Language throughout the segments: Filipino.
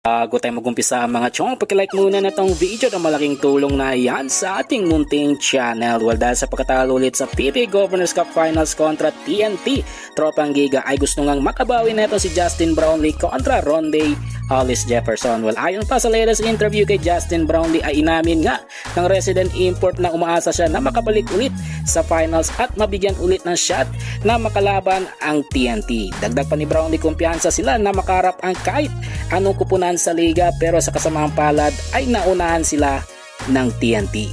Bago tayo mag-umpisa mga chong, pakilike muna na tong video na malaking tulong na yan sa ating munting channel. Well, dahil sa pagkatalo ulit sa PBA Governors Cup Finals kontra TNT, Tropang Giga ay gusto ngang makabawi na ito si Justin Brownlee kontra Ronde Hollis Jefferson. Well, ayon pa sa latest interview kay Justin Brownlee ay inamin nga ng resident import na umaasa siya na makabalik ulit sa finals at mabigyan ulit ng shot na makalaban ang TNT. Dagdag pa ni Brownlee, kumpiyansa sila na makarap ang kahit anong kupunan sa liga, pero sa kasamaang palad ay naunahan sila ng TNT.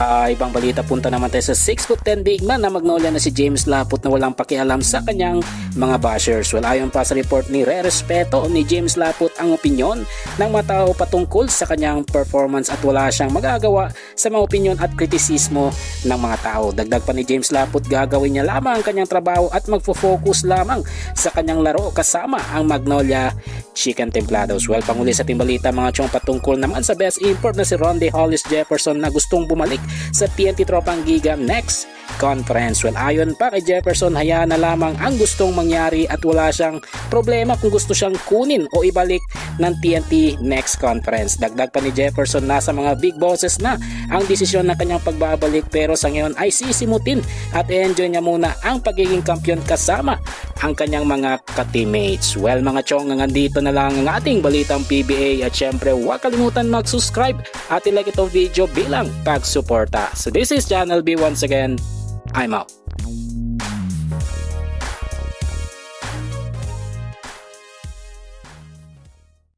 Ibang balita, punta naman tayo sa 6'10" big man na Magnolia na si James Laput na walang pakialam sa kanyang mga bashers. Well, ayon pa sa report ni Re-Respeto ni James Laput ang opinyon ng mga tao patungkol sa kanyang performance at wala siyang magagawa sa mga opinyon at kritisismo ng mga tao. Dagdag pa ni James Laput, gagawin niya lamang ang kanyang trabaho at magfo-focus lamang sa kanyang laro kasama ang Magnolia Chicken Templados. Well, panguli sa timbalita mga chong, patungkol naman sa best import na si Ronde Hollis Jefferson na gustong bumalik sa TNT Tropang Giga next conference. Well, ayon pa kay Jefferson, hayaan na lamang ang gustong mangyari at wala siyang problema kung gusto siyang kunin o ibalik ng TNT next conference. Dagdag pa ni Jefferson, nasa mga big bosses na ang desisyon ng kanyang pagbabalik, pero sa ngayon ay sisimutin at enjoy niya muna ang pagiging kampiyon kasama ang kanyang mga ka-teammates. Well mga chong, nandito na lang ang ating balitang PBA at syempre huwag kalimutan mag-subscribe at i-like itong video bilang pagsuporta. So this is Channel B once again. I'm out.